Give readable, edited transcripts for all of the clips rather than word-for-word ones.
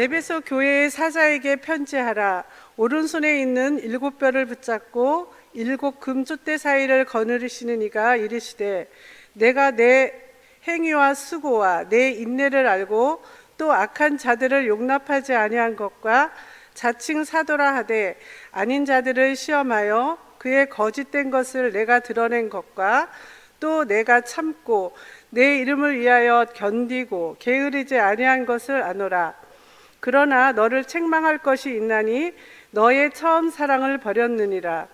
에베소 교회의 사자에게 편지하라. 오른손에 있는 7뼈를 붙잡고 7 금촛대 사이를 거느리시는 이가 이르시되, 내가 내 행위와 수고와 내 인내를 알고 또 악한 자들을 용납하지 아니한 것과 자칭 사도라 하되 아닌 자들을 시험하여 그의 거짓된 것을 내가 드러낸 것과 또 내가 참고 내 이름을 위하여 견디고 게으르지 아니한 것을 아노라. 그러나 너를 책망할 것이 있나니 너의 처음 사랑을 버렸느니라.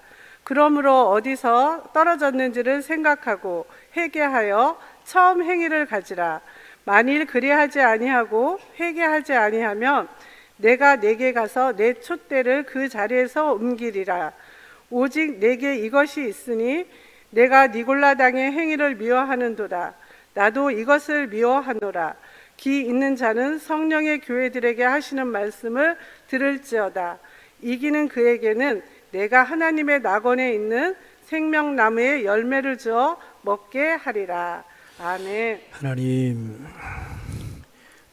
그러므로 어디서 떨어졌는지를 생각하고 회개하여 처음 행위를 가지라. 만일 그리하지 아니하고 회개하지 아니하면 내가 내게 가서 내 촛대를 그 자리에서 옮기리라. 오직 내게 이것이 있으니 내가 니골라 당의 행위를 미워하는도다. 나도 이것을 미워하노라. 기 있는 자는 성령의 교회들에게 하시는 말씀을 들을지어다. 이기는 그에게는 내가 하나님의 낙원에 있는 생명나무의 열매를 주어 먹게 하리라. 아멘. 하나님,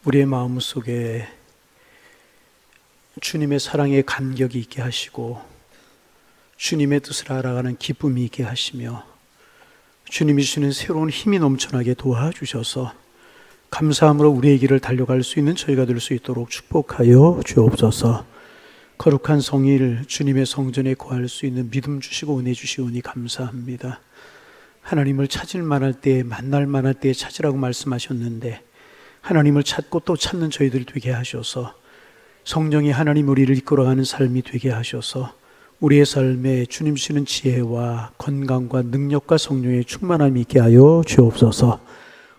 우리의 마음속에 주님의 사랑의 감격이 있게 하시고 주님의 뜻을 알아가는 기쁨이 있게 하시며 주님이 주시는 새로운 힘이 넘쳐나게 도와주셔서 감사함으로 우리의 길을 달려갈 수 있는 저희가 될 수 있도록 축복하여 주옵소서. 거룩한 성일 주님의 성전에 거할 수 있는 믿음 주시고 은혜 주시오니 감사합니다. 하나님을 찾을 만할 때, 만날 만할 때 찾으라고 말씀하셨는데 하나님을 찾고 또 찾는 저희들 되게 하셔서 성령이 하나님 우리를 이끌어가는 삶이 되게 하셔서 우리의 삶에 주님 주시는 지혜와 건강과 능력과 성령의 충만함이 있게 하여 주옵소서.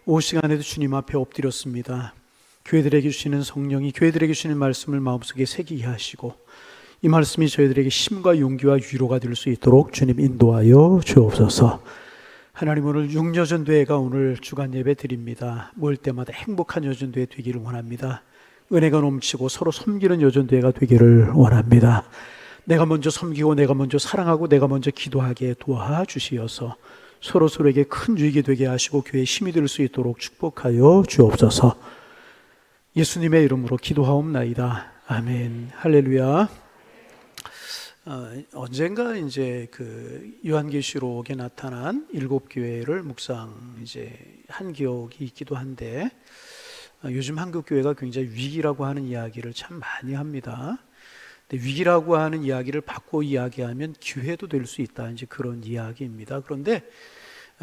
오 시간에도 주님 앞에 엎드렸습니다. 교회들에게 주시는 성령이 교회들에게 주시는 말씀을 마음속에 새기게 하시고 이 말씀이 저희들에게 힘과 용기와 위로가 될 수 있도록 주님 인도하여 주옵소서. 하나님, 오늘 6여전대회가 오늘 주간 예배 드립니다. 모일 때마다 행복한 여전대회 되기를 원합니다. 은혜가 넘치고 서로 섬기는 여전대회가 되기를 원합니다. 내가 먼저 섬기고 내가 먼저 사랑하고 내가 먼저 기도하게 도와주시어서 서로에게 큰 유익이 되게 하시고 교회의 힘이 될 수 있도록 축복하여 주옵소서. 예수님의 이름으로 기도하옵나이다. 아멘. 할렐루야. 언젠가 이제 그 요한계시록에 나타난 7교회를 묵상 이제 한 기억이 있기도 한데 요즘 한국 교회가 굉장히 위기라고 하는 이야기를 참 많이 합니다. 근데 위기라고 하는 이야기를 바꿔 이야기하면 기회도 될 수 있다, 이제 그런 이야기입니다. 그런데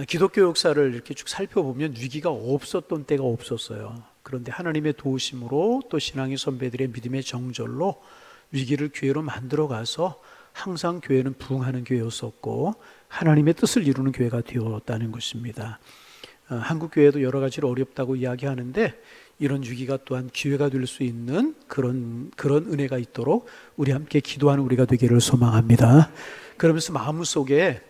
기독교 역사를 이렇게 쭉 살펴보면 위기가 없었던 때가 없었어요. 그런데 하나님의 도우심으로 또 신앙의 선배들의 믿음의 정절로 위기를 기회로 만들어가서 항상 교회는 부흥하는 교회였었고 하나님의 뜻을 이루는 교회가 되었다는 것입니다. 한국 교회도 여러 가지로 어렵다고 이야기하는데 이런 위기가 또한 기회가 될 수 있는 그런 은혜가 있도록 우리 함께 기도하는 우리가 되기를 소망합니다. 그러면서 마음속에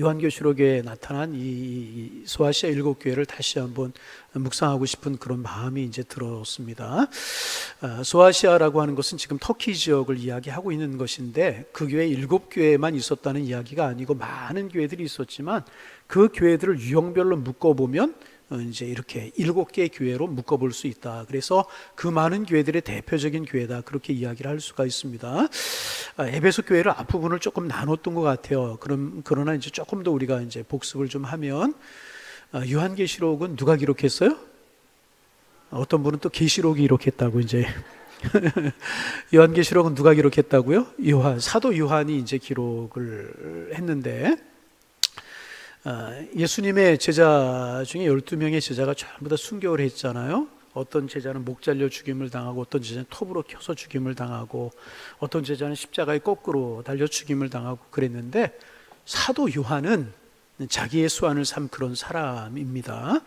요한계시록에 나타난 이 소아시아 7교회를 다시 한번 묵상하고 싶은 그런 마음이 이제 들었습니다. 소아시아라고 하는 것은 지금 터키 지역을 이야기하고 있는 것인데 그 교회 7교회만 있었다는 이야기가 아니고 많은 교회들이 있었지만 그 교회들을 유형별로 묶어보면 이제 이렇게 7개의 교회로 묶어볼 수 있다. 그래서 그 많은 교회들의 대표적인 교회다, 그렇게 이야기를 할 수가 있습니다. 에베소 교회를 앞부분을 조금 나눴던 것 같아요. 그러나 이제 조금 더 우리가 이제 복습을 좀 하면 요한계시록은 누가 기록했어요? 어떤 분은 또 계시록이 기록했다고 이제 요한계시록은 누가 기록했다고요? 사도 요한이 이제 기록을 했는데 예수님의 제자 중에 12명의 제자가 전부 다 순교를 했잖아요. 어떤 제자는 목 잘려 죽임을 당하고 어떤 제자는 톱으로 켜서 죽임을 당하고 어떤 제자는 십자가에 거꾸로 달려 죽임을 당하고 그랬는데 사도 요한은 자기의 수완을 삼 그런 사람입니다.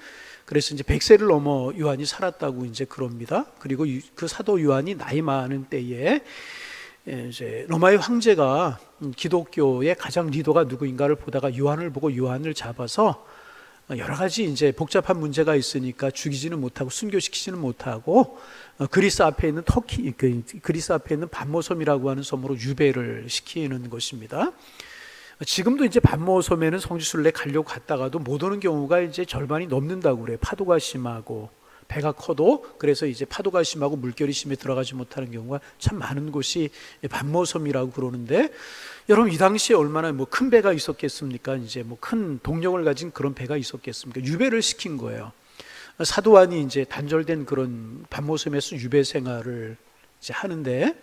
그래서 이제 100세를 넘어 요한이 살았다고 이제 그럽니다. 그리고 그 사도 요한이 나이 많은 때에 이제 로마의 황제가 기독교의 가장 리더가 누구인가를 보다가 요한을 보고 요한을 잡아서 여러 가지 이제 복잡한 문제가 있으니까 죽이지는 못하고 순교시키지는 못하고 그리스 앞에 있는 그리스 앞에 있는 반모섬이라고 하는 섬으로 유배를 시키는 것입니다. 지금도 이제 반모섬에는 성지순례 가려고 갔다가도 못 오는 경우가 이제 절반이 넘는다고 그래요. 파도가 심하고 배가 커도 그래서 이제 파도가 심하고 물결이 심해 들어가지 못하는 경우가 참 많은 곳이 반모섬이라고 그러는데, 여러분 이 당시에 얼마나 뭐 큰 배가 있었겠습니까? 이제 뭐 큰 동력을 가진 그런 배가 있었겠습니까? 유배를 시킨 거예요. 사도안이 이제 단절된 그런 반모섬에서 유배 생활을 이제 하는데,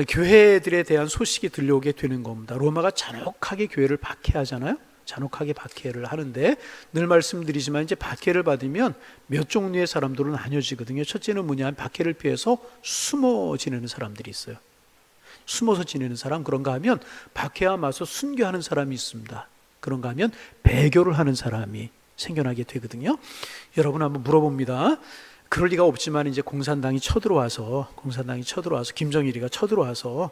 교회들에 대한 소식이 들려오게 되는 겁니다. 로마가 잔혹하게 교회를 박해하잖아요. 잔혹하게 박해를 하는데, 늘 말씀드리지만 이제 박해를 받으면 몇 종류의 사람들은 나뉘어지거든요. 첫째는 뭐냐면 박해를 피해서 숨어 지내는 사람들이 있어요. 숨어서 지내는 사람. 그런가 하면 박해와 맞서 순교하는 사람이 있습니다. 그런가 하면 배교를 하는 사람이 생겨나게 되거든요. 여러분 한번 물어봅니다. 그럴 리가 없지만 이제 공산당이 쳐들어와서 김정일이가 쳐들어와서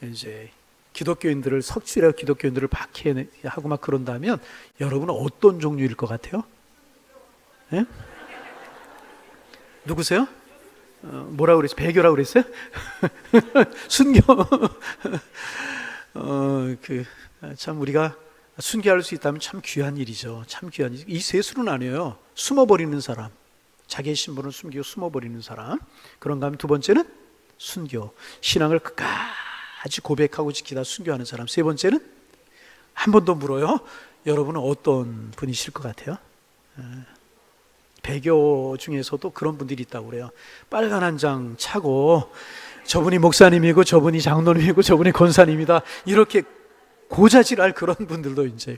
이제 기독교인들을 석출하고 기독교인들을 박해하고 막 그런다면 여러분은 어떤 종류일 것 같아요? 네? 누구세요? 뭐라고 그랬어요? 배교라고 그랬어요? 순교. 참 우리가 순교할 수 있다면 참 귀한 일이죠. 참 귀한 일. 이 셋으로 나뉘어요. 숨어버리는 사람, 자기의 신분을 숨기고 숨어버리는 사람. 그런가 하면 두 번째는 순교, 신앙을 끝까지 고백하고 지키다 순교하는 사람. 세 번째는 한 번 더 물어요. 여러분은 어떤 분이실 것 같아요? 배교 중에서도 그런 분들이 있다고 그래요. 빨간 한 장 차고 저분이 목사님이고 저분이 장로님이고 저분이 권사님이다, 이렇게 고자질할 그런 분들도 이제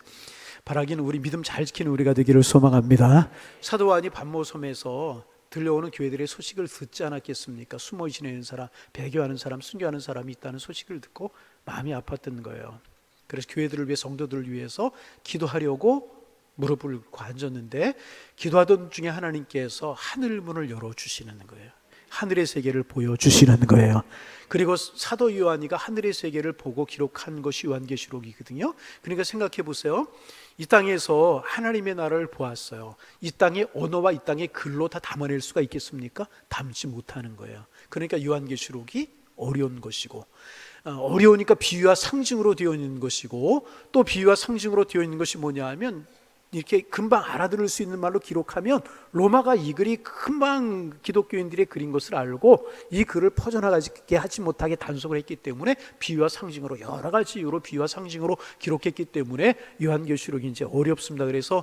바라기는 우리 믿음 잘 지키는 우리가 되기를 소망합니다. 사도안이 반모섬에서 들려오는 교회들의 소식을 듣지 않았겠습니까? 숨어 지내는 사람, 배교하는 사람, 순교하는 사람이 있다는 소식을 듣고 마음이 아팠던 거예요. 그래서 교회들을 위해, 성도들을 위해서 기도하려고 무릎을 꿇고 앉았는데, 기도하던 중에 하나님께서 하늘 문을 열어주시는 거예요. 하늘의 세계를 보여주시는 거예요. 그리고 사도 요한이가 하늘의 세계를 보고 기록한 것이 요한계시록이거든요. 그러니까 생각해 보세요. 이 땅에서 하나님의 나라를 보았어요. 이 땅의 언어와 이 땅의 글로 다 담아낼 수가 있겠습니까? 담지 못하는 거예요. 그러니까 요한계시록이 어려운 것이고, 어려우니까 비유와 상징으로 되어 있는 것이고, 또 비유와 상징으로 되어 있는 것이 뭐냐 하면 이렇게 금방 알아들을 수 있는 말로 기록하면 로마가 이 글이 금방 기독교인들이 그린 것을 알고 이 글을 퍼져나가게 하지 못하게 단속을 했기 때문에 비유와 상징으로, 여러 가지 이유로 비유와 상징으로 기록했기 때문에 요한계시록이 이제 어렵습니다. 그래서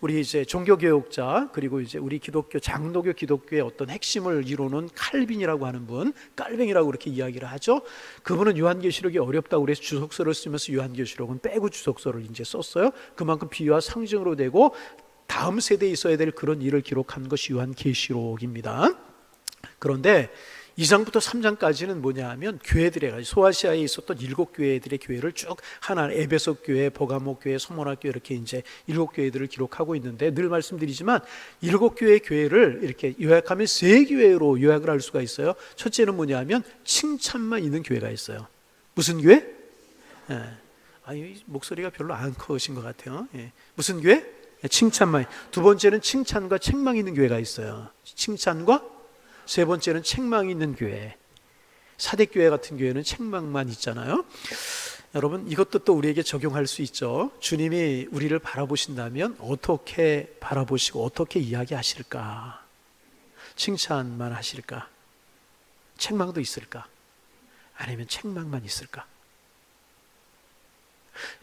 우리 이제 종교개혁자, 그리고 이제 우리 기독교, 장로교 기독교의 어떤 핵심을 이루는 칼빈이라고 하는 분, 깔뱅이라고 그렇게 이야기를 하죠. 그분은 요한계시록이 어렵다고 그래서 주석서를 쓰면서 요한계시록은 빼고 주석서를 이제 썼어요. 그만큼 비유와 상징 으로 되고 다음 세대에 있어야 될 그런 일을 기록한 것이 요한계시록입니다. 그런데 2장부터 3장까지는 뭐냐 하면 교회들의, 소아시아에 있었던 7교회들의 교회를 쭉 하나, 에베소 교회, 버가모 교회, 소모나 교회, 이렇게 이제 7교회들을 기록하고 있는데, 늘 말씀드리지만 7교회 교회를 이렇게 요약하면 3교회로 요약을 할 수가 있어요. 첫째는 뭐냐 하면 칭찬만 있는 교회가 있어요. 무슨 교회? 목소리가 별로 안 커신 것 같아요. 무슨 교회? 칭찬만. 두 번째는 칭찬과 책망이 있는 교회가 있어요. 칭찬과, 세 번째는 책망이 있는 교회. 사대교회 같은 교회는 책망만 있잖아요. 여러분 이것도 또 우리에게 적용할 수 있죠. 주님이 우리를 바라보신다면 어떻게 바라보시고 어떻게 이야기하실까? 칭찬만 하실까? 책망도 있을까? 아니면 책망만 있을까?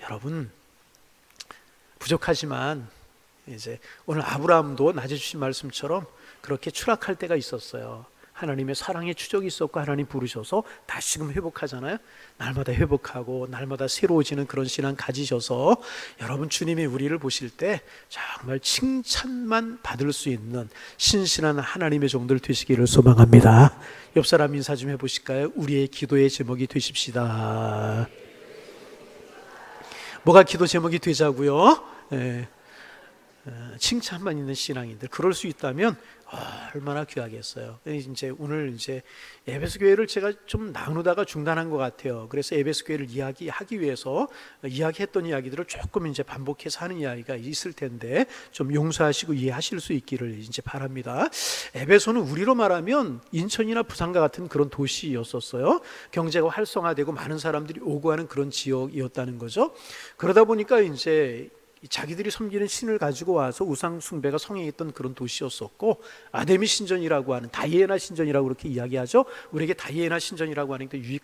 여러분 부족하지만 이제 오늘 아브라함도 낮에 주신 말씀처럼 그렇게 추락할 때가 있었어요. 하나님의 사랑의 추적이 있었고 하나님 부르셔서 다시금 회복하잖아요. 날마다 회복하고 날마다 새로워지는 그런 신앙 가지셔서 여러분 주님이 우리를 보실 때 정말 칭찬만 받을 수 있는 신실한 하나님의 종들 되시기를 소망합니다. 옆 사람 인사 좀 해보실까요? 우리의 기도의 제목이 되십시다. 뭐가 기도 제목이 되자고요? 칭찬만 있는 신앙인들, 그럴 수 있다면 얼마나 귀하겠어요. 이제 오늘 이제 에베소 교회를 제가 좀 나누다가 중단한 것 같아요. 그래서 에베소 교회를 이야기하기 위해서 이야기했던 이야기들을 조금 이제 반복해서 하는 이야기가 있을 텐데 좀 용서하시고 이해하실 수 있기를 이제 바랍니다. 에베소는 우리로 말하면 인천이나 부산과 같은 그런 도시였었어요. 경제가 활성화되고 많은 사람들이 오고 하는 그런 지역이었다는 거죠. 그러다 보니까 이제 자기들이 섬기는 신을 가지고 와서 우상 숭배가 성행했던 그런 도시였었고, 아데미 신전이라고 하는, 다이애나 신전이라고 그렇게 이야기하죠. 우리에게 다이애나 신전이라고 하는 게 이제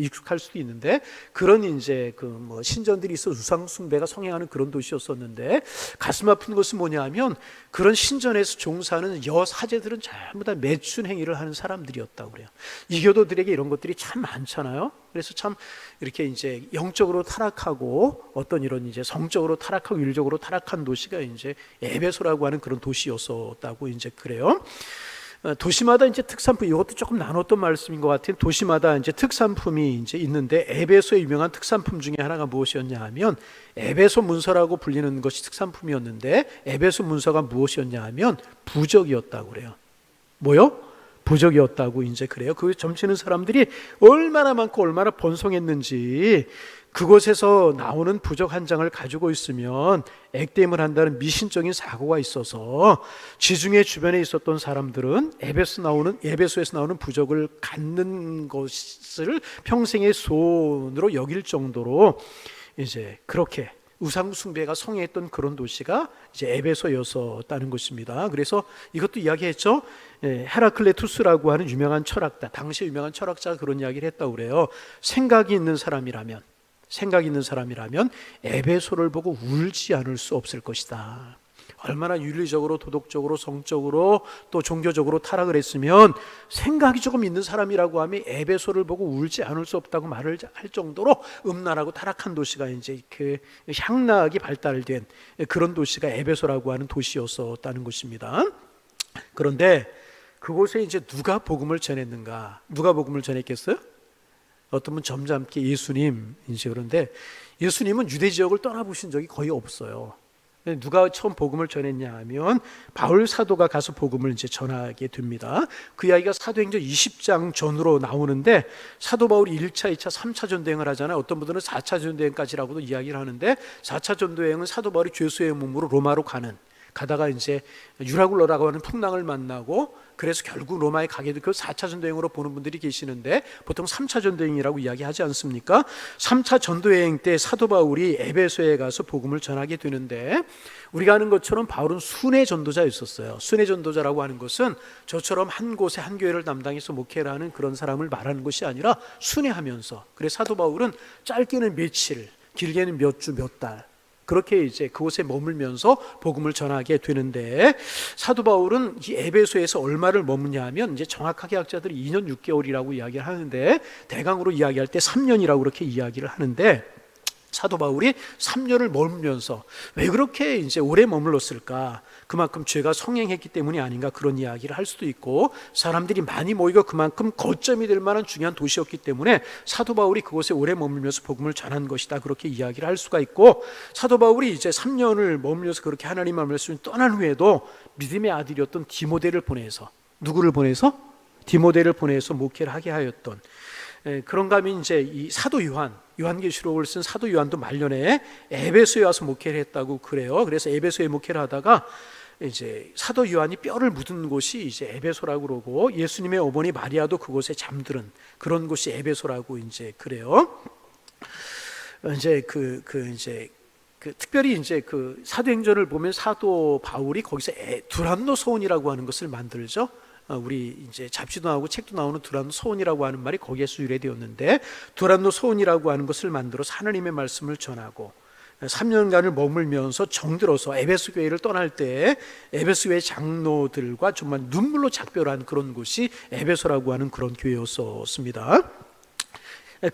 익숙할 수도 있는데, 그런 이제 그 신전들이 있어 우상 숭배가 성행하는 그런 도시였었는데, 가슴 아픈 것은 뭐냐면 그런 신전에서 종사하는 여사제들은 전부 다 매춘 행위를 하는 사람들이었다고 그래요. 이교도들에게 이런 것들이 참 많잖아요. 그래서 참 이렇게 이제 영적으로 타락하고 어떤 이런 이제 성적으로 타락하고 일적으로 타락한 도시가 이제 에베소라고 하는 그런 도시였었다고 이제 그래요. 도시마다 이제 특산품, 이것도 조금 나눴던 말씀인 것 같아요. 도시마다 이제 특산품이 이제 있는데, 에베소의 유명한 특산품 중에 하나가 무엇이었냐 하면 에베소 문서라고 불리는 것이 특산품이었는데, 에베소 문서가 무엇이었냐 하면 부적이었다고 그래요. 뭐요? 부적이었다고 이제 그래요. 그 점치는 사람들이 얼마나 많고 얼마나 번성했는지, 그곳에서 나오는 부적 한 장을 가지고 있으면 액땜을 한다는 미신적인 사고가 있어서 지중해 주변에 있었던 사람들은 에베소에서 나오는 부적을 갖는 것을 평생의 소원으로 여길 정도로 이제 그렇게 우상 숭배가 성행했던 그런 도시가 이제 에베소였었다는 것입니다. 그래서 이것도 이야기했죠. 헤라클레투스라고 하는 유명한 철학자, 당시 유명한 철학자가 그런 이야기를 했다고 그래요. 생각이 있는 사람이라면 에베소를 보고 울지 않을 수 없을 것이다. 얼마나 윤리적으로, 도덕적으로, 성적으로, 또 종교적으로 타락을 했으면 생각이 조금 있는 사람이라고 하면 에베소를 보고 울지 않을 수 없다고 말을 할 정도로 음란하고 타락한 도시가 이제 그 향락이 발달된 그런 도시가 에베소라고 하는 도시였었다는 것입니다. 그런데 그곳에 이제 누가 복음을 전했는가? 누가 복음을 전했겠어요? 어떤 분 점잖게 예수님 이제. 그런데 예수님은 유대 지역을 떠나보신 적이 거의 없어요. 누가 처음 복음을 전했냐 하면 바울 사도가 가서 복음을 이제 전하게 됩니다. 그 이야기가 사도행전 20장 전으로 나오는데, 사도 바울이 1차, 2차, 3차 전도행을 하잖아요. 어떤 분들은 4차 전도행까지라고도 이야기를 하는데, 4차 전도행은 사도 바울이 죄수의 몸으로 로마로 가다가 이제 유라굴로라고 하는 풍랑을 만나고, 그래서 결국 로마에 가게 되고, 그 4차 전도행으로 보는 분들이 계시는데 보통 3차 전도행이라고 이야기하지 않습니까? 3차 전도행 때 사도 바울이 에베소에 가서 복음을 전하게 되는데, 우리가 아는 것처럼 바울은 순회 전도자였었어요. 순회 전도자라고 하는 것은 저처럼 한 곳에 한 교회를 담당해서 목회를 하는 그런 사람을 말하는 것이 아니라 순회하면서, 그래서 사도 바울은 짧게는 며칠, 길게는 몇 주, 몇 달, 그렇게 이제 그곳에 머물면서 복음을 전하게 되는데, 사도 바울은 이 에베소에서 얼마를 머무냐 하면, 이제 정확하게 학자들이 2년 6개월이라고 이야기를 하는데, 대강으로 이야기할 때 3년이라고 그렇게 이야기를 하는데, 사도 바울이 3년을 머물면서 왜 그렇게 이제 오래 머물렀을까? 그만큼 죄가 성행했기 때문이 아닌가, 그런 이야기를 할 수도 있고, 사람들이 많이 모이고 그만큼 거점이 될 만한 중요한 도시였기 때문에 사도 바울이 그곳에 오래 머물면서 복음을 전한 것이다, 그렇게 이야기를 할 수가 있고, 사도 바울이 이제 3년을 머물면서 그렇게 하나님의 말씀을 떠난 후에도 믿음의 아들이었던 디모데를 보내서, 누구를 보내서? 디모데를 보내서 목회를 하게 하였던, 그런가 하면 이제 이 사도 요한계시록을 쓴 사도 요한도 말년에 에베소에 와서 목회를 했다고 그래요. 그래서 에베소에 목회를 하다가 이제 사도 요한이 뼈를 묻은 곳이 이제 에베소라고 그러고, 예수님의 어머니 마리아도 그곳에 잠들은 그런 곳이 에베소라고 이제 그래요. 이제 특별히 이제 그 사도행전을 보면 사도 바울이 거기서 두란노 소원이라고 하는 것을 만들죠. 우리 이제 잡지도 나오고 책도 나오는 두란노 소원이라고 하는 말이 거기에서 유래되었는데, 두란노 소원이라고 하는 것을 만들어서 하나님의 말씀을 전하고 3년간을 머물면서 정들어서 에베소 교회를 떠날 때 에베소 교회 장로들과 정말 눈물로 작별한 그런 곳이 에베소라고 하는 그런 교회였었습니다.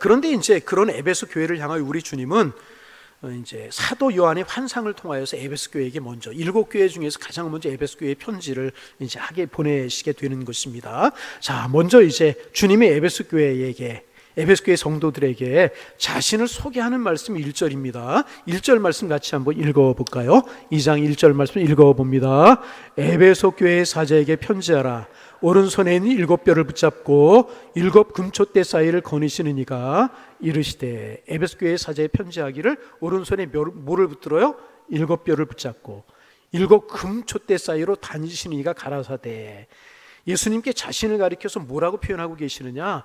그런데 이제 그런 에베소 교회를 향하여 우리 주님은 이제 사도 요한의 환상을 통하여서 에베소 교회에게 먼저 7교회 중에서 가장 먼저 에베소 교회의 편지를 이제 하게 보내시게 되는 것입니다. 자, 먼저 이제 주님의 에베소 교회 성도들에게 자신을 소개하는 말씀 1절입니다. 1절 말씀 같이 한번 읽어볼까요? 2장 1절 말씀 읽어봅니다. 에베소 교회의 사자에게 편지하라. 오른손에 있는 7뼈를 붙잡고 7 금촛대 사이를 거니시는 이가 이르시되, 에베소 교회의 사자에 편지하기를 오른손에 뭐를 붙들어요? 7뼈를 붙잡고 7 금촛대 사이로 다니시는 이가 가라사대. 예수님께 자신을 가리켜서 뭐라고 표현하고 계시느냐?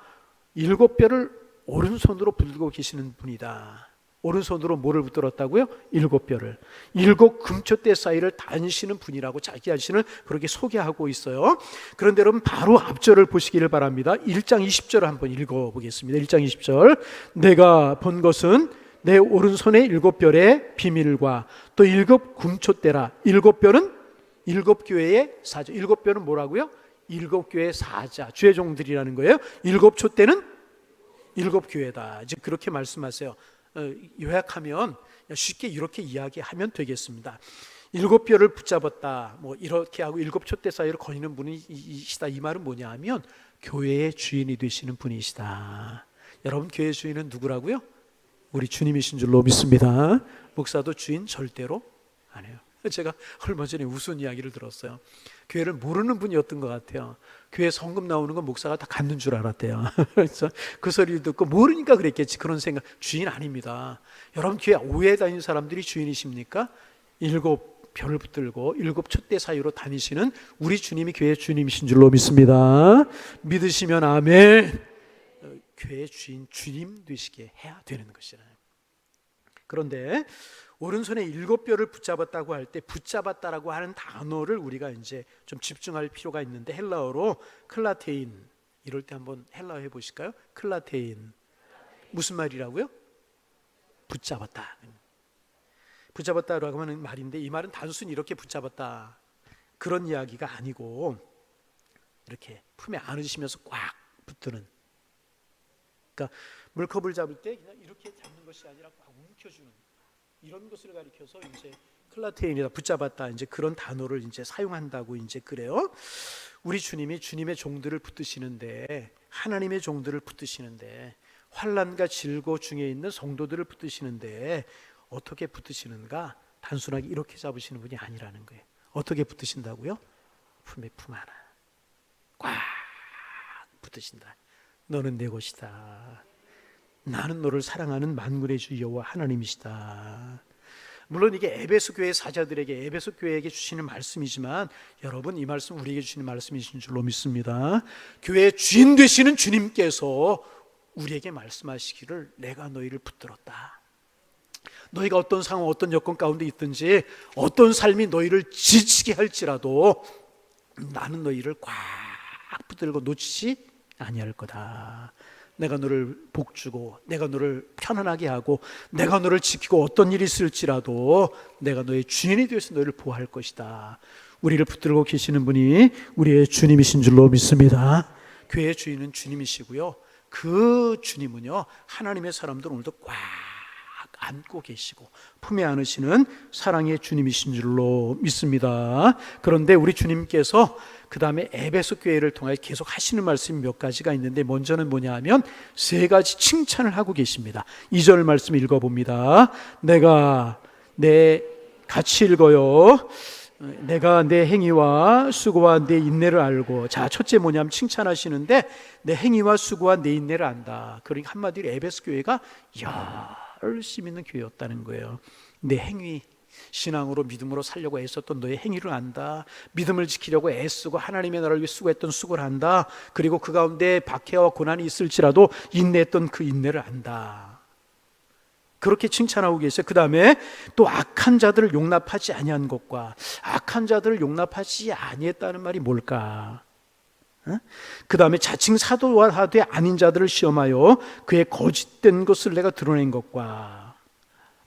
7뼈를 오른손으로 붙들고 계시는 분이다. 오른손으로 뭐를 붙들었다고요? 7뼈를. 7금초대 사이를 다니시는 분이라고 자기 자신을 그렇게 소개하고 있어요. 그런데 여러분 바로 앞절을 보시기를 바랍니다. 1장 20절을 한번 읽어보겠습니다. 1장 20절. 내가 본 것은 내 오른손의 7뼈의 비밀과 또 7금초대라. 7뼈는 7교회의 사자. 7뼈는 뭐라고요? 7교회의 사자, 주의 종들이라는 거예요. 7촛대는 7교회다. 이제 그렇게 말씀하세요. 요약하면 쉽게 이렇게 이야기하면 되겠습니다. 7뼈를 붙잡았다, 뭐 이렇게 하고 7촛대 사이로 거니는 분이시다. 이 말은 뭐냐 하면 교회의 주인이 되시는 분이시다. 여러분, 교회의 주인은 누구라고요? 우리 주님이신 줄로 믿습니다. 목사도 주인 절대로 안 해요. 제가 얼마 전에 우스운 이야기를 들었어요. 교회를 모르는 분이었던 것 같아요. 교회 성금 나오는 건 목사가 다 갖는 줄 알았대요. 그래서 그 소리를 듣고 모르니까 그랬겠지, 그런 생각. 주인 아닙니다. 여러분, 교회 오해 다니는 사람들이 주인이십니까? 7뼈를 붙들고 7촛대 사이로 다니시는 우리 주님이 교회의 주님이신 줄로 믿습니다. 믿으시면 아멘. 교회의 주인, 주님 되시게 해야 되는 것이잖아요. 그런데 오른손에 7뼈를 붙잡았다고 할 때 붙잡았다라고 하는 단어를 우리가 이제 좀 집중할 필요가 있는데, 헬라어로 클라테인, 이럴 때 한번 헬라어 해보실까요? 클라테인, 무슨 말이라고요? 붙잡았다. 붙잡았다라고 하는 말인데, 이 말은 단순히 이렇게 붙잡았다 그런 이야기가 아니고, 이렇게 품에 안으시면서 꽉 붙드는, 그러니까 물컵을 잡을 때 그냥 이렇게 잡는 것이 아니라 꽉 움켜주는, 이런 것을 가리켜서 이제 클라테인이다, 붙잡았다, 이제 그런 단어를 이제 사용한다고 이제 그래요. 우리 주님이 주님의 종들을 붙드시는데, 하나님의 종들을 붙드시는데, 환난과 질고 중에 있는 성도들을 붙드시는데 어떻게 붙드시는가? 단순하게 이렇게 잡으시는 분이 아니라는 거예요. 어떻게 붙드신다고요? 품에 품 하나 꽉 붙드신다. 너는 내 것이다. 나는 너를 사랑하는 만군의 주 여호와 하나님이시다. 물론 이게 에베소 교회 사자들에게, 에베소 교회에게 주시는 말씀이지만, 여러분, 이 말씀 우리에게 주시는 말씀이신 줄로 믿습니다. 교회의 주인 되시는 주님께서 우리에게 말씀하시기를, 내가 너희를 붙들었다. 너희가 어떤 상황, 어떤 여건 가운데 있든지, 어떤 삶이 너희를 지치게 할지라도 나는 너희를 꽉 붙들고 놓치지 아니할 거다. 내가 너를 복주고, 내가 너를 편안하게 하고, 내가 너를 지키고, 어떤 일이 있을지라도 내가 너의 주인이 되어서 너희를 보호할 것이다. 우리를 붙들고 계시는 분이 우리의 주님이신 줄로 믿습니다. 교회의 주인은 주님이시고요, 그 주님은요, 하나님의 사람들 오늘도 꽉 안고 계시고 품에 안으시는 사랑의 주님이신 줄로 믿습니다. 그런데 우리 주님께서 그 다음에 에베소 교회를 통해 계속 하시는 말씀이 몇 가지가 있는데, 먼저는 뭐냐 하면 3가지 칭찬을 하고 계십니다. 2절 말씀 읽어봅니다. 같이 읽어요. 내가 내 행위와 수고와 내 인내를 알고. 자, 첫째 뭐냐면 칭찬하시는데, 내 행위와 수고와 내 인내를 안다. 그러니까 한마디로 에베소 교회가 열심히 있는 교회였다는 거예요. 내 행위, 신앙으로 믿음으로 살려고 애썼던 너의 행위를 안다. 믿음을 지키려고 애쓰고 하나님의 나라를 위해 수고했던 수고를 안다. 그리고 그 가운데 박해와 고난이 있을지라도 인내했던 그 인내를 안다. 그렇게 칭찬하고 계세요. 그 다음에 또 악한 자들을 용납하지 아니한 것과, 악한 자들을 용납하지 아니했다는 말이 뭘까? 그 다음에 자칭 사도와 하되 아닌 자들을 시험하여 그의 거짓된 것을 내가 드러낸 것과.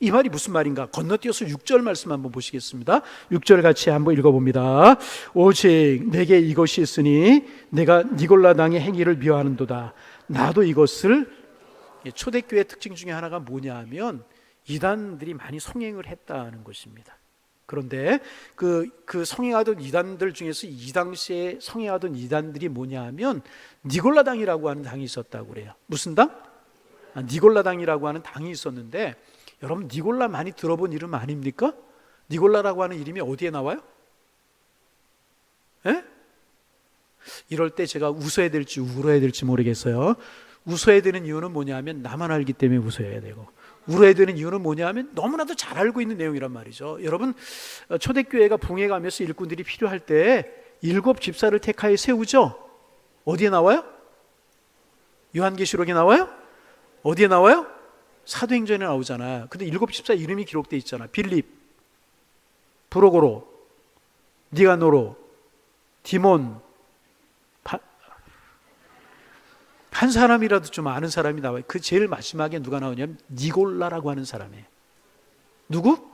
이 말이 무슨 말인가? 건너뛰어서 6절 말씀 한번 보시겠습니다. 6절 같이 한번 읽어봅니다. 오직 내게 이것이 있으니 내가 니골라당의 행위를 미워하는도다. 나도 이것을. 초대교회 특징 중에 하나가 뭐냐 하면 이단들이 많이 성행을 했다는 것입니다. 그런데 그 성행하던 이단들 중에서 이 당시에 성행하던 이단들이 뭐냐 하면 니골라당이라고 하는 당이 있었다고 그래요. 무슨 당? 니골라당이라고 하는 당이 있었는데, 여러분, 니골라 많이 들어본 이름 아닙니까? 니골라라고 하는 이름이 어디에 나와요? 에? 이럴 때 제가 웃어야 될지 울어야 될지 모르겠어요. 웃어야 되는 이유는 뭐냐 하면 나만 알기 때문에 웃어야 되고, 울어야 되는 이유는 뭐냐 하면 너무나도 잘 알고 있는 내용이란 말이죠. 여러분, 초대교회가 봉해가면서 일꾼들이 필요할 때 7 집사를 택하여 세우죠. 어디에 나와요? 요한계시록에 나와요? 어디에 나와요? 사도행전에 나오잖아. 근데 7 집사 이름이 기록돼 있잖아. 빌립, 브로고로, 니가노로, 디몬. 한 사람이라도 좀 아는 사람이 나와요. 그 제일 마지막에 누가 나오냐면 니골라라고 하는 사람이에요. 누구?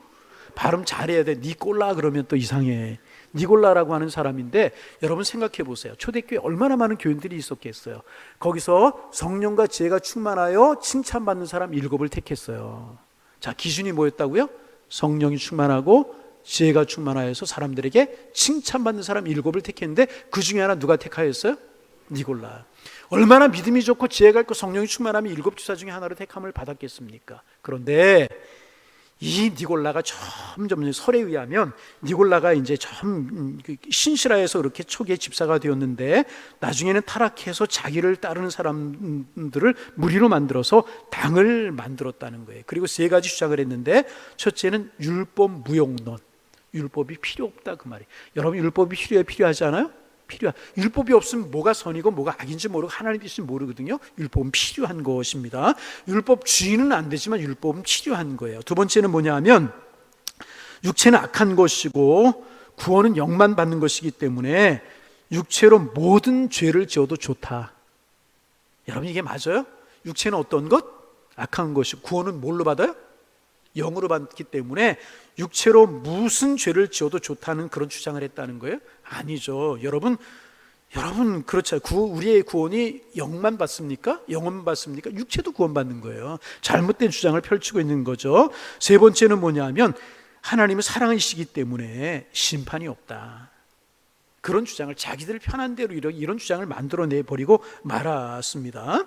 발음 잘해야 돼. 니골라 그러면 또 이상해. 니골라라고 하는 사람인데, 여러분 생각해 보세요. 초대교회 얼마나 많은 교인들이 있었겠어요. 거기서 성령과 지혜가 충만하여 칭찬받는 사람 7을 택했어요. 자, 기준이 뭐였다고요? 성령이 충만하고 지혜가 충만하여서 사람들에게 칭찬받는 사람 7을 택했는데, 그 중에 하나 누가 택하였어요? 니골라. 얼마나 믿음이 좋고 지혜가 있고 성령이 충만하면 7 집사 중에 하나로 택함을 받았겠습니까? 그런데 이 니골라가 점점 설에 의하면 니골라가 이제 좀 신실하여서 그렇게 초기에 집사가 되었는데, 나중에는 타락해서 자기를 따르는 사람들을 무리로 만들어서 당을 만들었다는 거예요. 그리고 3가지 주장을 했는데, 첫째는 율법 무용론, 율법이 필요 없다 그 말이에요. 여러분, 율법이 필요하지 않아요? 율법이 없으면 뭐가 선이고 뭐가 악인지 모르고 하나님 뜻인지 모르거든요. 율법은 필요한 것입니다. 율법 주의는 안 되지만 율법은 필요한 거예요. 두 번째는 뭐냐면, 육체는 악한 것이고 구원은 영만 받는 것이기 때문에 육체로 모든 죄를 지어도 좋다. 여러분, 이게 맞아요? 육체는 어떤 것? 악한 것이고 구원은 뭘로 받아요? 영으로 받기 때문에 육체로 무슨 죄를 지어도 좋다는 그런 주장을 했다는 거예요? 아니죠. 여러분 그렇죠. 우리의 구원이 영만 받습니까? 영만 받습니까? 육체도 구원받는 거예요. 잘못된 주장을 펼치고 있는 거죠. 세 번째는 뭐냐면, 하나님은 사랑이시기 때문에 심판이 없다. 그런 주장을, 자기들 편한 대로 이런 주장을 만들어내 버리고 말았습니다.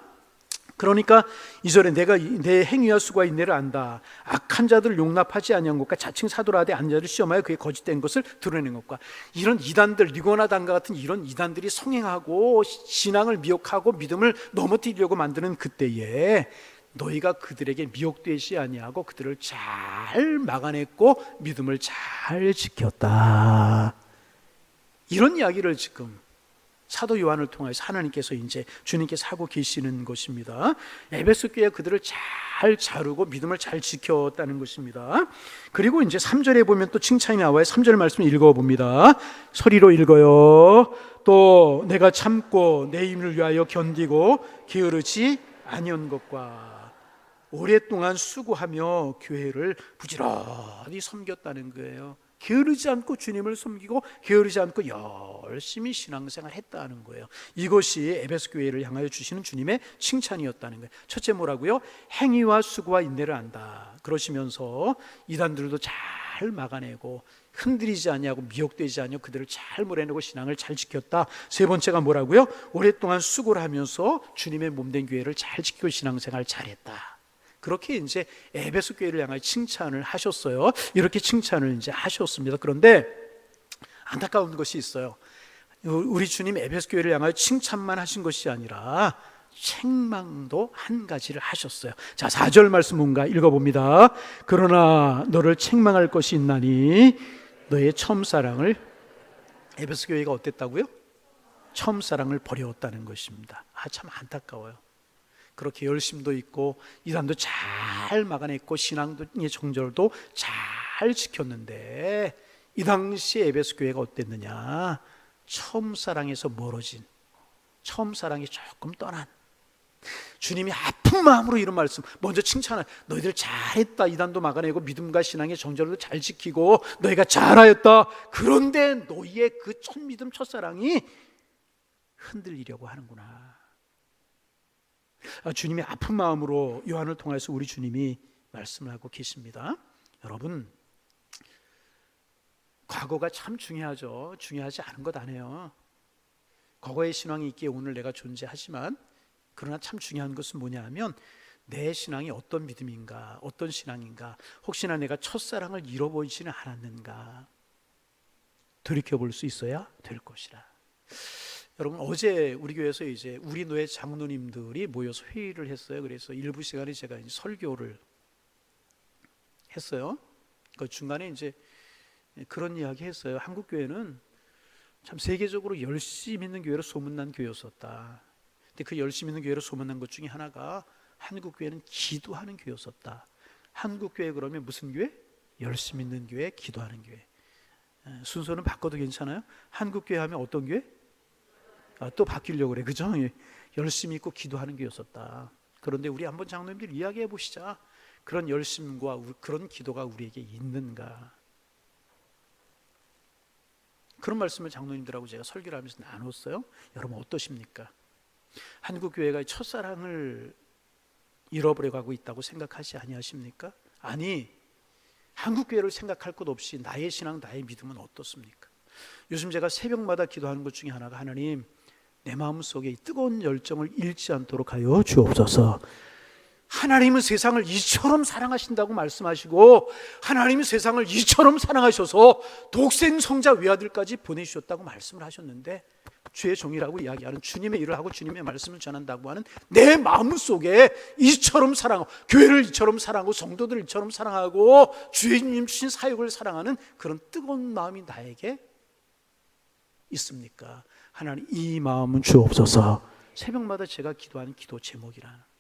그러니까 2절에 내가 내 행위와 수고와 인내를 안다. 악한 자들을 용납하지 아니한 것과 자칭 사도라 하되 아닌 자를 시험하여 그의 거짓된 것을 드러낸 것과, 이런 이단들, 리고나단과 같은 이런 이단들이 성행하고 신앙을 미혹하고 믿음을 넘어뜨리려고 만드는 그때에 너희가 그들에게 미혹되지 아니하고 그들을 잘 막아냈고 믿음을 잘 지켰다. 이런 이야기를 지금 사도 요한을 통해서 하나님께서 이제 주님께서 하고 계시는 것입니다. 에베소 교회 그들을 잘 자르고 믿음을 잘 지켰다는 것입니다. 그리고 이제 3절에 보면 또 칭찬이 나와요. 3절 말씀 읽어봅니다. 소리로 읽어요. 또 내가 참고 내 힘을 위하여 견디고 게으르지 아니한 것과 오랫동안 수고하며 교회를 부지런히 섬겼다는 거예요. 게으르지 않고 주님을 섬기고 게으르지 않고 열심히 신앙생활 했다는 거예요. 이것이 에베소 교회를 향하여 주시는 주님의 칭찬이었다는 거예요. 첫째 뭐라고요? 행위와 수고와 인내를 안다. 그러시면서 이단들도 잘 막아내고 흔들리지 아니하고 미혹되지 아니하고 그들을 잘 몰아내고 신앙을 잘 지켰다. 세 번째가 뭐라고요? 오랫동안 수고를 하면서 주님의 몸된 교회를 잘 지키고 신앙생활 잘했다. 그렇게 이제 에베소 교회를 향하여 칭찬을 하셨어요. 이렇게 칭찬을 이제 하셨습니다. 그런데 안타까운 것이 있어요. 우리 주님 에베소 교회를 향하여 칭찬만 하신 것이 아니라 책망도 한 가지를 하셨어요. 자, 4절 말씀 뭔가 읽어봅니다. 그러나 너를 책망할 것이 있나니 너의 처음 사랑을, 에베소 교회가 어땠다고요? 처음 사랑을 버려왔다는 것입니다. 참 안타까워요. 그렇게 열심도 있고 이단도 잘 막아냈고 신앙의 정절도 잘 지켰는데, 이 당시 에베소 교회가 어땠느냐? 처음 사랑에서 멀어진, 처음 사랑이 조금 떠난, 주님이 아픈 마음으로 이런 말씀, 먼저 칭찬을, 너희들 잘했다, 이단도 막아내고 믿음과 신앙의 정절도 잘 지키고 너희가 잘하였다. 그런데 너희의 그 첫 믿음, 첫사랑이 흔들리려고 하는구나. 주님이 아픈 마음으로 요한을 통해서 우리 주님이 말씀을 하고 계십니다. 여러분, 과거가 참 중요하죠. 중요하지 않은 것 아니에요. 과거의 신앙이 있기에 오늘 내가 존재하지만, 그러나 참 중요한 것은 뭐냐 하면 내 신앙이 어떤 믿음인가, 어떤 신앙인가, 혹시나 내가 첫사랑을 잃어버리지는 않았는가 돌이켜볼 수 있어야 될 것이라. 여러분, 어제 우리 교회에서 이제 우리 노예 장로님들이 모여서 회의를 했어요. 그래서 일부 시간에 제가 이제 설교를 했어요. 그 중간에 이제 그런 이야기 했어요. 한국 교회는 참 세계적으로 열심히 있는 교회로 소문난 교회였었다. 근데 그 열심히 있는 교회로 소문난 것 중에 하나가 한국교회는 기도하는 교회였었다. 한국교회 그러면 무슨 교회? 열심 있는 교회, 기도하는 교회. 순서는 바꿔도 괜찮아요? 한국교회 하면 어떤 교회? 또 바뀌려고 그래, 그죠? 열심히 있고 기도하는 교회였었다. 그런데 우리 한번 장로님들 이야기해 보시자. 그런 열심과 그런 기도가 우리에게 있는가? 그런 말씀을 장로님들하고 제가 설교를 하면서 나눴어요. 여러분 어떠십니까? 한국교회가 첫사랑을 잃어버려가고 있다고 생각하지 아니하십니까? 아니, 한국교회를 생각할 것 없이 나의 신앙, 나의 믿음은 어떻습니까? 요즘 제가 새벽마다 기도하는 것 중에 하나가, 하나님, 내 마음속에 이 뜨거운 열정을 잃지 않도록 하여 주옵소서. 하나님은 세상을 이처럼 사랑하신다고 말씀하시고, 하나님은 세상을 이처럼 사랑하셔서 독생 성자 외아들까지 보내주셨다고 말씀을 하셨는데, 주의 종이라고 이야기하는, 주님의 일을 하고 주님의 말씀을 전한다고 하는 내 마음속에 이처럼 사랑하고, 교회를 이처럼 사랑하고, 성도들을 이처럼 사랑하고, 주님 주신 사역을 사랑하는 그런 뜨거운 마음이 나에게 있습니까? 하나님, 이 마음은 주옵소서. 새벽마다 제가 기도하는 기도 제목이라.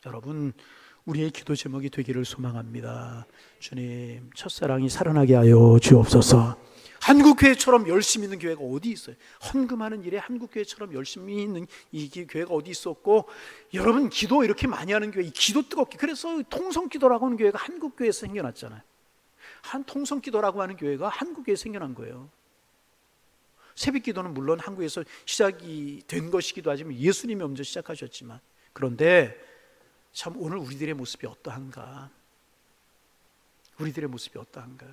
여러분, 우리의 기도 제목이 되기를 소망합니다. 주님, 첫사랑이 살아나게 하여 주옵소서. 한국교회처럼 열심히 있는 교회가 어디 있어요? 헌금하는 일에 한국교회처럼 열심히 있는 이 교회가 어디 있었고, 여러분 기도 이렇게 많이 하는 교회, 기도 뜨겁게, 그래서 통성기도라고 하는 교회가 한국교회에서 생겨났잖아요. 통성기도라고 하는 교회가 한국교회에서 생겨난 거예요. 새벽기도는 물론 한국에서 시작이 된 것이기도 하지만 예수님이 먼저 시작하셨지만, 그런데 참 오늘 우리들의 모습이 어떠한가? 우리들의 모습이 어떠한가?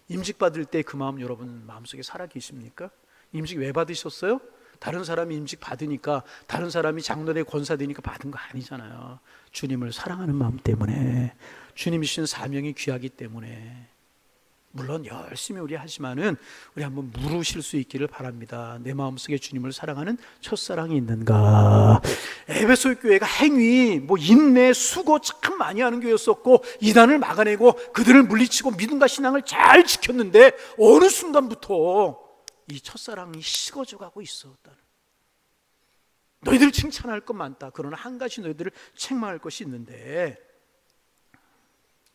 임직 받을 때 그 마음 여러분 마음속에 살아 계십니까? 임직 왜 받으셨어요? 다른 사람이 임직 받으니까, 다른 사람이 장로대 권사되니까 받은 거 아니잖아요. 주님을 사랑하는 마음 때문에, 주님이 주신 사명이 귀하기 때문에. 물론 열심히 우리 하지만은 우리 한번 물으실 수 있기를 바랍니다. 내 마음속에 주님을 사랑하는 첫사랑이 있는가? 에베소 교회가 행위, 인내, 수고 참 많이 하는 교회였었고, 이단을 막아내고 그들을 물리치고 믿음과 신앙을 잘 지켰는데, 어느 순간부터 이 첫사랑이 식어져 가고 있었다. 너희들 칭찬할 것 많다. 그러나 한 가지 너희들을 책망할 것이 있는데,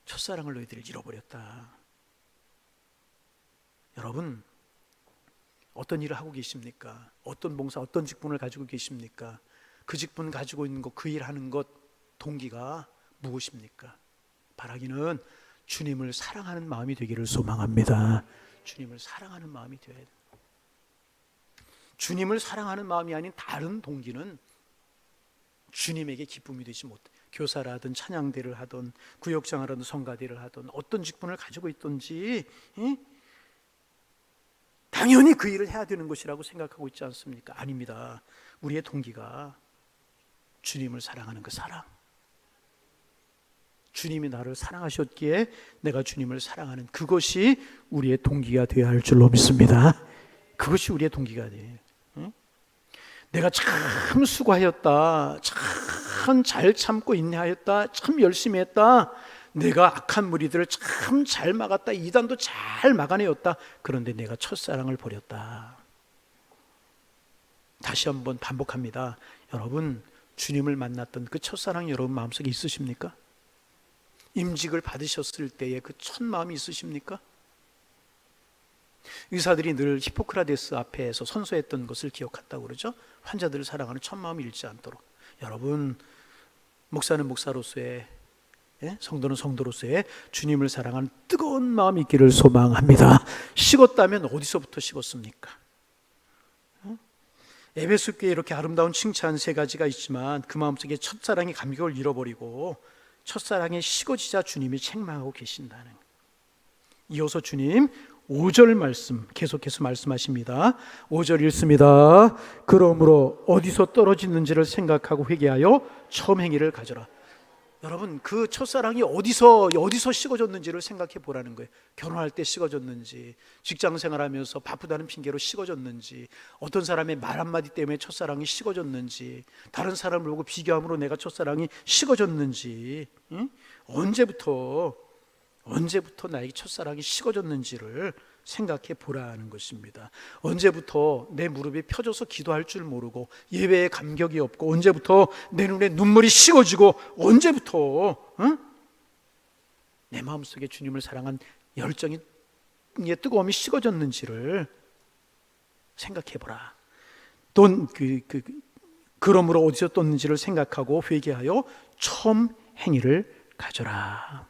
첫사랑을 너희들이 잃어버렸다. 여러분, 어떤 일을 하고 계십니까? 어떤 봉사, 어떤 직분을 가지고 계십니까? 그 직분 가지고 있는 것, 그 일하는 것 동기가 무엇입니까? 바라기는 주님을 사랑하는 마음이 되기를 소망합니다. 주님을 사랑하는 마음이 되어야 돼요. 주님을 사랑하는 마음이 아닌 다른 동기는 주님에게 기쁨이 되지 못해. 교사를 하든 찬양대를 하든 구역장을 하든 성가대를 하든 어떤 직분을 가지고 있든지 당연히 그 일을 해야 되는 것이라고 생각하고 있지 않습니까? 아닙니다. 우리의 동기가 주님을 사랑하는 그 사랑, 주님이 나를 사랑하셨기에 내가 주님을 사랑하는 그것이 우리의 동기가 되어야 할 줄로 믿습니다. 그것이 우리의 동기가 돼요. 내가 참 수고하였다, 참 잘 참고 인내하였다, 참 열심히 했다, 내가 악한 무리들을 참 잘 막았다, 이단도 잘 막아내었다. 그런데 내가 첫사랑을 버렸다. 다시 한번 반복합니다. 여러분, 주님을 만났던 그 첫사랑이 여러분 마음속에 있으십니까? 임직을 받으셨을 때의 그 첫 마음이 있으십니까? 의사들이 늘 히포크라테스 앞에서 선서했던 것을 기억한다고 그러죠. 환자들을 사랑하는 첫 마음을 잃지 않도록. 여러분, 목사는 목사로서의, 성도는 성도로서의 주님을 사랑하는 뜨거운 마음이 있기를 소망합니다. 식었다면 어디서부터 식었습니까? 에베소 교회에 이렇게 아름다운 칭찬 세 가지가 있지만 그 마음속에 첫사랑의 감격을 잃어버리고 첫사랑에 식어지자 주님이 책망하고 계신다는. 이어서 주님 5절 말씀 계속해서 말씀하십니다. 5절 읽습니다. 그러므로 어디서 떨어지는지를 생각하고 회개하여 처음 행위를 가져라. 여러분, 그 첫사랑이 어디서 식어졌는지를 생각해 보라는 거예요. 결혼할 때 식어졌는지, 직장 생활하면서 바쁘다는 핑계로 식어졌는지, 어떤 사람의 말 한마디 때문에 첫사랑이 식어졌는지, 다른 사람을 보고 비교함으로 내가 첫사랑이 식어졌는지, 언제부터 나에게 첫사랑이 식어졌는지를 생각해 보라는 것입니다. 언제부터 내 무릎이 펴져서 기도할 줄 모르고 예배에 감격이 없고, 언제부터 내 눈에 눈물이 식어지고, 언제부터 내 마음속에 주님을 사랑한 열정이 뜨거움이 식어졌는지를 생각해 보라. 또 그러므로 어디서 떴는지를 생각하고 회개하여 처음 행위를 가져라.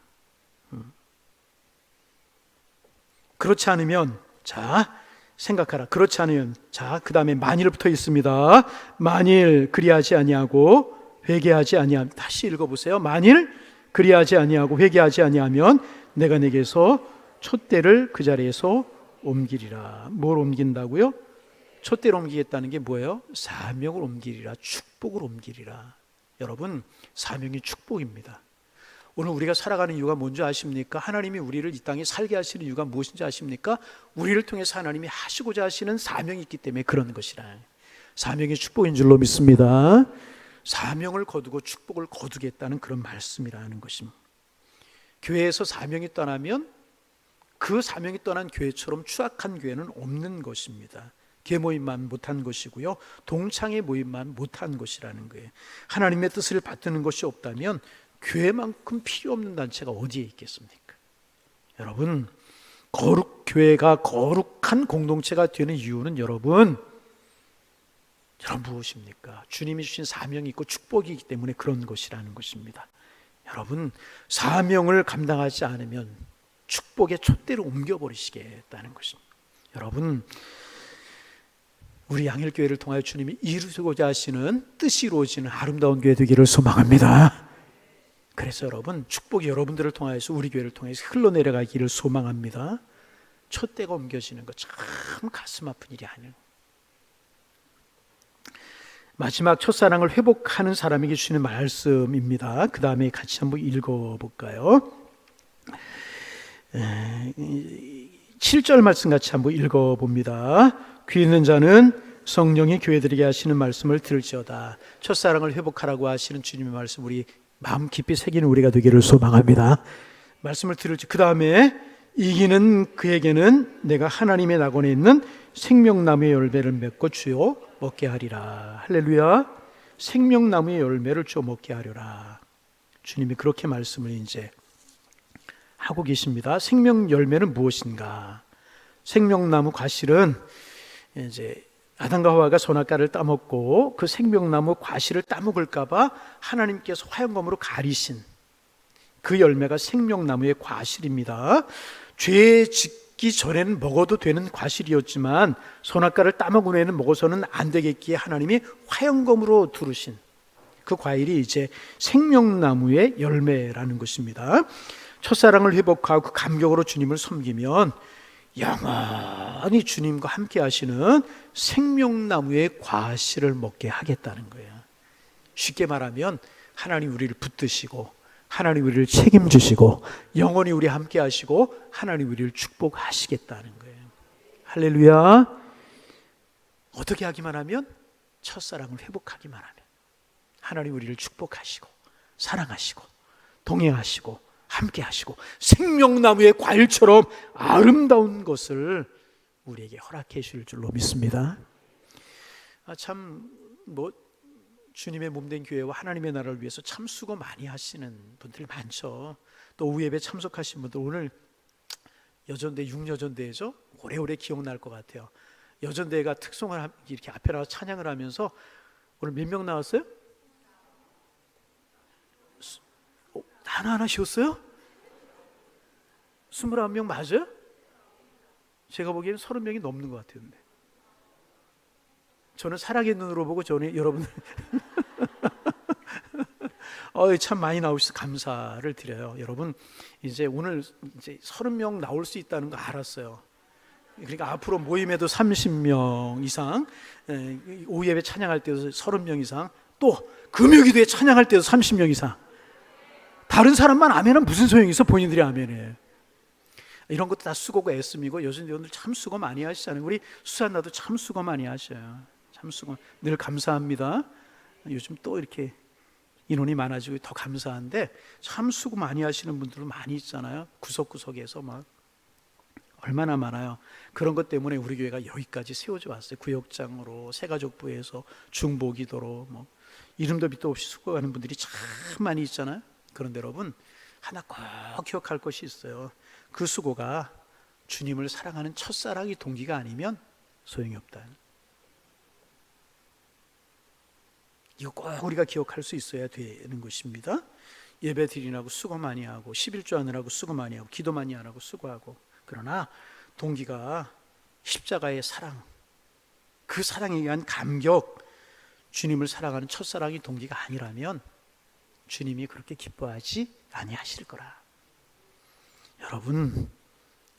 그렇지 않으면, 자, 생각하라. 그렇지 않으면, 자, 그 다음에 만일 붙어 있습니다. 만일 그리하지 아니하고 회개하지 아니하면, 다시 읽어보세요. 만일 그리하지 아니하고 회개하지 아니하면 내가 내게서 촛대를 그 자리에서 옮기리라. 뭘 옮긴다고요? 촛대를 옮기겠다는 게 뭐예요? 사명을 옮기리라. 축복을 옮기리라. 여러분, 사명이 축복입니다. 오늘 우리가 살아가는 이유가 뭔지 아십니까? 하나님이 우리를 이 땅에 살게 하시는 이유가 무엇인지 아십니까? 우리를 통해서 하나님이 하시고자 하시는 사명이 있기 때문에 그런 것이라. 사명이 축복인 줄로 믿습니다. 사명을 거두고 축복을 거두겠다는 그런 말씀이라는 것입니다. 교회에서 사명이 떠나면 그 사명이 떠난 교회처럼 추악한 교회는 없는 것입니다. 계모임만 못한 것이고요, 동창회 모임만 못한 것이라는 거예요. 하나님의 뜻을 받드는 것이 없다면 교회만큼 필요 없는 단체가 어디에 있겠습니까? 여러분, 교회가 거룩한 공동체가 되는 이유는 여러분 무엇입니까? 주님이 주신 사명이 있고 축복이 있기 때문에 그런 것이라는 것입니다. 여러분, 사명을 감당하지 않으면 축복의 촛대를 옮겨버리시겠다는 것입니다. 여러분, 우리 양일교회를 통하여 주님이 이루고자 하시는 뜻이 이루어지는 아름다운 교회 되기를 소망합니다. 그래서 여러분, 축복이 여러분들을 통하여서 우리 교회를 통해서 흘러내려가기를 소망합니다. 촛대가 옮겨지는 것 참 가슴 아픈 일이 아니에요. 마지막 첫사랑을 회복하는 사람에게 주시는 말씀입니다. 그 다음에 같이 한번 읽어볼까요? 7절 말씀 같이 한번 읽어봅니다. 귀 있는 자는 성령이 교회들에게 하시는 말씀을 들을지어다. 첫사랑을 회복하라고 하시는 주님의 말씀, 우리 마음 깊이 새기는 우리가 되기를 소망합니다. 말씀을 들을지, 그 다음에 이기는 그에게는 내가 하나님의 낙원에 있는 생명나무의 열매를 맺고 주어 먹게 하리라. 할렐루야. 생명나무의 열매를 주어 먹게 하리라. 주님이 그렇게 말씀을 이제 하고 계십니다. 생명 열매는 무엇인가? 생명나무 과실은 이제 아담과 하와가 선악과를 따먹고 그 생명나무 과실을 따먹을까봐 하나님께서 화영검으로 가리신 그 열매가 생명나무의 과실입니다. 죄 짓기 전에는 먹어도 되는 과실이었지만 선악과를 따먹은 후에는 먹어서는 안 되겠기에 하나님이 화영검으로 두르신 그 과일이 이제 생명나무의 열매라는 것입니다. 첫사랑을 회복하고 그 감격으로 주님을 섬기면 영원히 주님과 함께 하시는 생명나무의 과실을 먹게 하겠다는 거예요. 쉽게 말하면 하나님 우리를 붙드시고 하나님 우리를 책임지시고 영원히 우리 함께 하시고 하나님 우리를 축복하시겠다는 거예요. 할렐루야. 어떻게 하기만 하면? 첫사랑을 회복하기만 하면 하나님 우리를 축복하시고 사랑하시고 동행하시고 함께 하시고 생명나무의 과일처럼 아름다운 것을 우리에게 허락해 주실 줄로 믿습니다. 주님의 몸된 교회와 하나님의 나라를 위해서 참 수고 많이 하시는 분들이 많죠. 또 오후 예배 참석하신 분들, 오늘 여전대 6여전대죠. 오래오래 기억날 것 같아요. 여전대가 특송을 이렇게 앞에 나와서 찬양을 하면서 오늘 몇 명 나왔어요? 하나하나 쉬었어요? 21명 맞아요? 제가 보기에는 30명이 넘는 것 같았는데, 저는 사랑의 눈으로 보고 저는 여러분들 참 많이 나오셔서 감사를 드려요. 여러분, 이제 오늘 이제 30명 나올 수 있다는 거 알았어요. 그러니까 앞으로 모임에도 30명 이상, 오후 예배 찬양할 때도 30명 이상, 또 금요기도에 찬양할 때도 30명 이상. 다른 사람만 아멘은 무슨 소용이 있어? 본인들이 아멘해. 이런 것도 다 수고가 애씀이고 여전대원들 참 수고 많이 하시잖아요. 우리 수산나도 참 수고 많이 하셔요. 참 수고, 늘 감사합니다. 요즘 또 이렇게 인원이 많아지고 더 감사한데 참 수고 많이 하시는 분들도 많이 있잖아요. 구석구석에서 막 얼마나 많아요. 그런 것 때문에 우리 교회가 여기까지 세워져 왔어요. 구역장으로, 새가족부에서, 중보기도로, 뭐 이름도 밑도 없이 수고하는 분들이 참 많이 있잖아요. 그런데 여러분, 하나 꼭 기억할 것이 있어요. 그 수고가 주님을 사랑하는 첫사랑이 동기가 아니면 소용이 없다. 이거 꼭 우리가 기억할 수 있어야 되는 것입니다. 예배 드리라고 수고 많이 하고, 11조 하느라고 수고 많이 하고, 기도 많이 하라고 수고하고, 그러나 동기가 십자가의 사랑, 그 사랑에 의한 감격, 주님을 사랑하는 첫사랑이 동기가 아니라면 주님이 그렇게 기뻐하지 아니하실 거라. 여러분,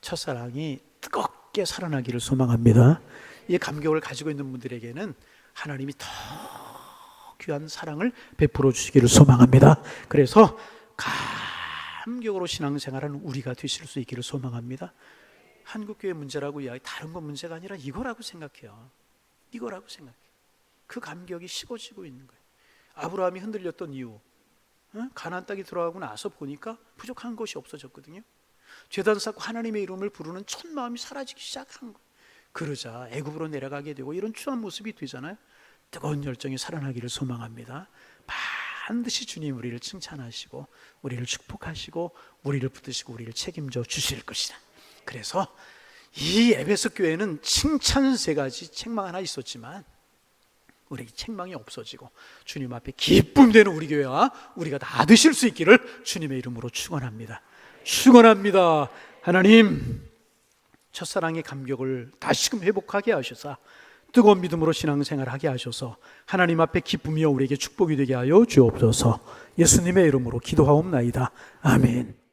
첫사랑이 뜨겁게 살아나기를 소망합니다. 이 감격을 가지고 있는 분들에게는 하나님이 더 귀한 사랑을 베풀어 주시기를 소망합니다. 그래서 감격으로 신앙생활하는 우리가 되실 수 있기를 소망합니다. 한국교회 문제라고 이야기, 다른 건 문제가 아니라 이거라고 생각해요. 이거라고 생각해요. 그 감격이 식어지고 있는 거예요. 아브라함이 흔들렸던 이유, 가나안 땅에 들어가고 나서 보니까 부족한 것이 없어졌거든요. 죄단 쌓고 하나님의 이름을 부르는 첫 마음이 사라지기 시작한 거예요. 그러자 애굽으로 내려가게 되고 이런 추한 모습이 되잖아요. 뜨거운 열정이 살아나기를 소망합니다. 반드시 주님 우리를 칭찬하시고 우리를 축복하시고 우리를 붙드시고 우리를 책임져 주실 것이다. 그래서 이 에베소 교회는 칭찬 3가지, 책망 하나 있었지만 우리 책망이 없어지고 주님 앞에 기쁨 되는 우리 교회와 우리가 다 되실 수 있기를 주님의 이름으로 축원합니다. 축원합니다. 하나님, 첫사랑의 감격을 다시금 회복하게 하셔서 뜨거운 믿음으로 신앙생활하게 하셔서 하나님 앞에 기쁨이여 우리에게 축복이 되게 하여 주옵소서. 예수님의 이름으로 기도하옵나이다. 아멘.